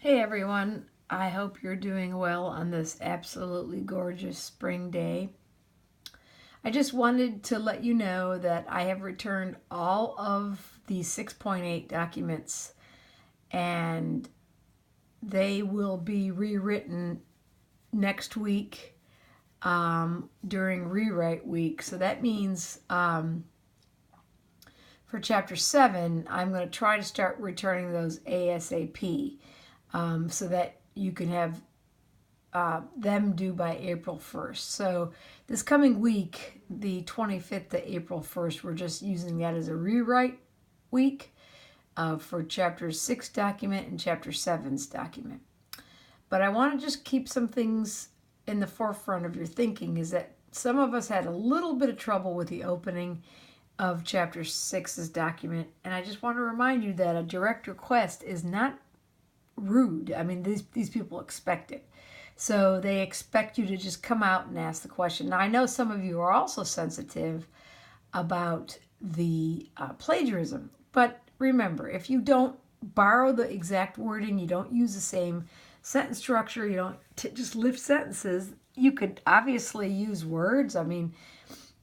Hey everyone, I hope you're doing well on this absolutely gorgeous spring day. I just wanted to let you know that I have returned all of the 6.8 documents and they will be rewritten next week during rewrite week. So that means for chapter 7, I'm going to try to start returning those ASAP so that you can have them due by April 1st. So this coming week, the 25th to April 1st, we're just using that as a rewrite week for chapter 6 document and chapter 7's document. But I want to just keep some things in the forefront of your thinking, is that some of us had a little bit of trouble with the opening of chapter 6's document, and I just want to remind you that a direct request is not rude. I mean, these people expect it. So they expect you to just come out and ask the question. Now, I know some of you are also sensitive about the plagiarism, but remember, if you don't borrow the exact wording, you don't use the same sentence structure, you don't just lift sentences, you could obviously use words. I mean,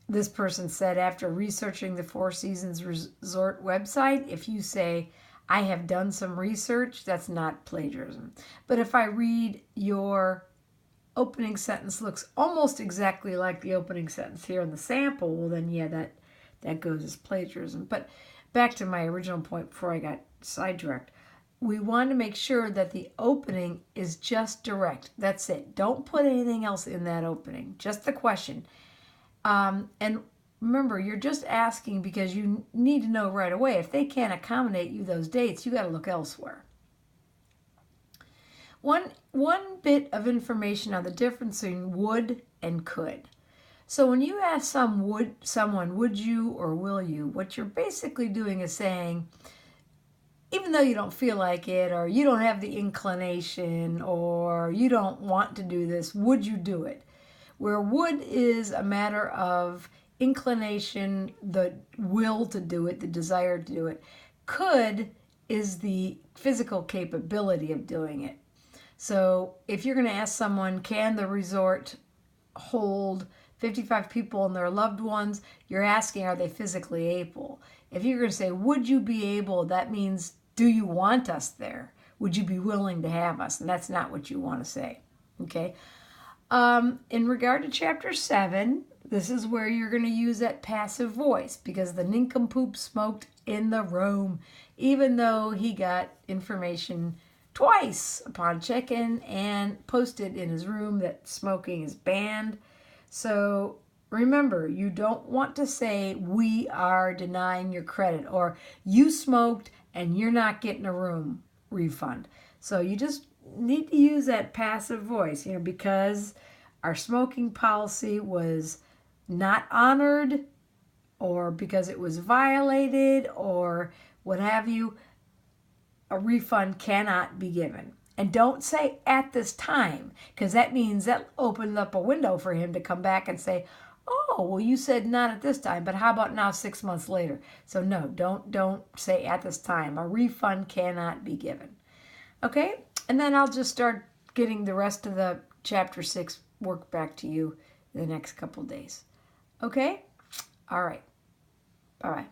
this person said, after researching the Four Seasons Resort website, if you say, I have done some research, that's not plagiarism. But if I read your opening sentence looks almost exactly like the opening sentence here in the sample, well then yeah, that goes as plagiarism. But back to my original point before I got sidetracked. We want to make sure that the opening is just direct. That's it. Don't put anything else in that opening. Just the question. And remember, you're just asking because you need to know right away. If they can't accommodate you those dates, you got to look elsewhere. One bit of information on the difference between would and could. So when you ask someone, would you or will you, what you're basically doing is saying, even though you don't feel like it, or you don't have the inclination, or you don't want to do this, would you do it? Where would is a matter of inclination, the will to do it, the desire to do it. Could is the physical capability of doing it. So if you're going to ask someone, can the resort hold 55 people and their loved ones, you're asking, are they physically able? If you're going to say, would you be able, that means, do you want us there? Would you be willing to have us? And that's not what you want to say. Okay. In regard to chapter 7, this is where you're going to use that passive voice, because the nincompoop smoked in the room, even though he got information twice upon check-in and posted in his room that smoking is banned. So remember, you don't want to say, we are denying your credit, or you smoked and you're not getting a room refund. So you just need to use that passive voice, because our smoking policy was not honored, or because it was violated, or what have you, a refund cannot be given. And don't say at this time, because that means that opened up a window for him to come back and say, oh, well, you said not at this time, but how about now 6 months later? So no, don't say at this time. A refund cannot be given. Okay? And then I'll just start getting the rest of the chapter 6 work back to you in the next couple days. Okay? All right. Bye-bye.